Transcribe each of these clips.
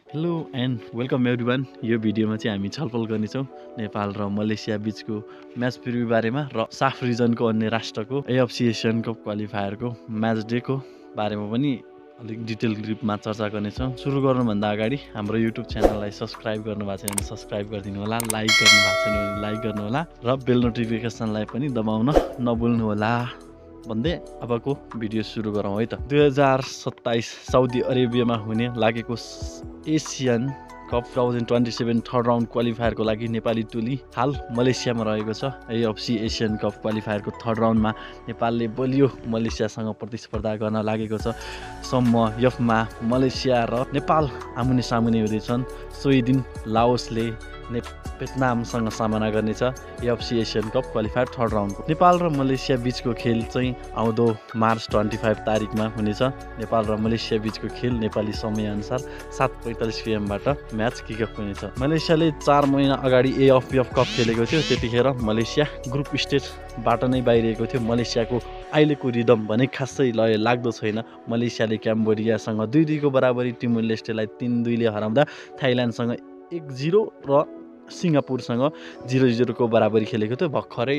Hello and welcome everyone. यो भिडियोमा चाहिँ हामी छलफल गर्नेछौँ नेपाल र मलेसिया बीचको म्याच प्रिभ्यू बारेमा र साफ रिजनको अन्य राष्ट्रको एएफसी एसियन कप क्वालिफायरको म्याच डेको बारेमा पनि अलिक डिटेल ग्रिपमा चर्चा गर्नेछौँ। सुरु गर्नुभन्दा अगाडि हाम्रो युट्युब च्यानललाई सब्सक्राइब गर्नुभएको छैन भने सब्सक्राइब गरिदिनु होला, लाइक गर्नुभएको छैन भने लाइक गर्नु होला र बेल नोटिफिकेसनलाई पनि दबाउन नभुल्नु होला भन्दै अबको भिडियो सुरु गरौँ है त। 2027 साउदी अरेबियामा हुने लागेको एसियन कप 2027 थर्ड राउन्ड क्वालिफायरको लागि नेपाली टोली हाल मलेसियामा रहेको छ। एएफसी एसियन कप क्वालिफायरको थर्ड राउन्डमा नेपालले बलियो मलेसियासँग प्रतिस्पर्धा गर्न लागेको छ। सम्म एफमा मलेसिया र नेपाल आमुने सामुने हुँदैछन्। सोही दिन लाओसले भियतनामसँग सामना गर्नेछ AFC Asian Cup qualifier third राउन्डको। नेपाल र मलेसिया बीचको खेल चाहिँ आउँदो मार्च 25 तारिकमा हुनेछ। नेपाल र मलेसिया बीचको खेल नेपाली समयअनुसार 7:45 PM बाट म्याच किकअफ हुनेछ। मलेसियाले 4 महिना अगाडि एएफएफ कप खेलेको थियो। त्यतिखेर मलेसिया ग्रुप स्टेजबाट नै बाहिरिएको थियो। मलेसियाको अहिलेको रिदम भने खासै लय लाग्दो छैन। मलेसियाले क्याम्बोडियासँग 2-2 को बराबरी, टिमोर लेस्टेलाई 3-2 ले हराउँदा थाइल्यान्डसँग 1-0 र सिङ्गापुरसँग 0-0 को बराबरी खेलेको थियो। भर्खरै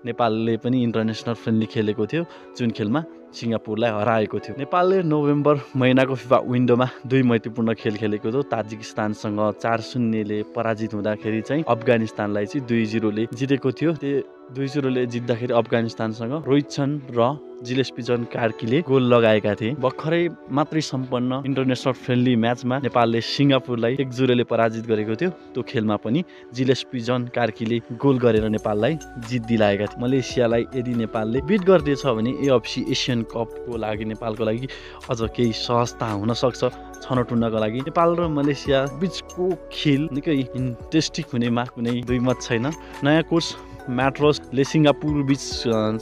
नेपालले पनि इन्टरनेसनल फ्रेन्डली खेलेको थियो, जुन खेलमा सिङ्गापुरलाई हराएको थियो। नेपालले नोभेम्बर महिनाको फिफा विन्डोमा 2 महत्त्वपूर्ण खेल खेलेको थियो। ताजिकिस्तानसँग 4-0 ले पराजित हुँदाखेरि चाहिँ अफगानिस्तानलाई चाहिँ 2-0 ले जितेको थियो। त्यो 2-0 ले जित्दाखेरि अफगानिस्तानसँग रोहित छन् र जिलेस्पी जन कार्कीले गोल लगाएका थिए। भर्खरै मात्रै सम्पन्न इन्टरनेसनल फ्रेन्डली म्याचमा नेपालले सिङ्गापुरलाई 1-0 ले पराजित गरेको थियो। त्यो खेलमा पनि जिलेस्पी जन कार्कीले गोल गरेर नेपाललाई जित दिलाएका थिए। मलेसियालाई यदि नेपालले बिट गर्दैछ भने एएफसी एसियन कपको लागि नेपालको लागि अझ केही सहजता हुन सक्छ छनौट हुनको लागि। नेपाल र मलेसिया बीचको खेल निकै इन्ट्रेस्टिङ हुनेमा कुनै दुई मत छैन। नयाँ कोच म्याट्रोसले सिङ्गापुर बीच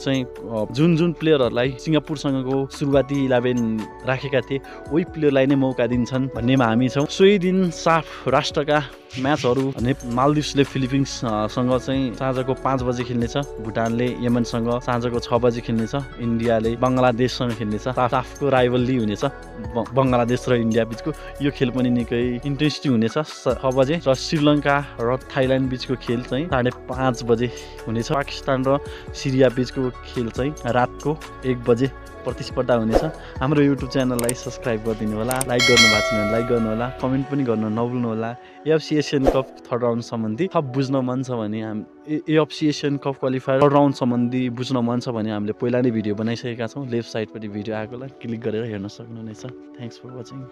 चाहिँ जुन प्लेयरहरूलाई सिङ्गापुरसँगको सुरुवाती 11 राखेका थिए वही प्लेयरलाई नै मौका दिन्छन् भन्नेमा हामी छौँ। सोही दिन साफ राष्ट्रका म्याचहरू मालदिभ्सले फिलिपिन्ससँग चाहिँ साँझको 5 बजे खेल्नेछ। भुटानले यमनसँग साँझको 6 बजे खेल्नेछ। इन्डियाले बङ्गलादेशसँग खेल्नेछ। साफको राइभल्ली हुनेछ बङ्गलादेश र इन्डिया बीचको। यो खेल पनि निकै इन्ट्रेस्टिङ हुनेछ 6 बजे। र श्रीलङ्का र थाइल्यान्ड बीचको खेल चाहिँ 5:30 बजे हुनेछ। पाकिस्तान र सिरिया बीचको खेल चाहिँ रातको 1 बजे प्रतिस्पर्धा हुनेछ। हाम्रो युट्युब च्यानललाई सब्सक्राइब गरिदिनु होला, लाइक गर्नु भएको छैन भने लाइक गर्नु होला, कमेन्ट पनि गर्न नभुल्नु होला। AFC Asian cup third round सम्बन्धी थप बुझ्न मन छ भने AFC Asian Cup qualifier third round सम्बन्धी बुझ्न मन छ भने हामीले पहिला नै भिडियो बनाइसकेका छौँ। लेफ्ट साइडपट्टि भिडियो आएकोलाई क्लिक गरेर हेर्न सक्नुहुनेछ। Thanks for watching.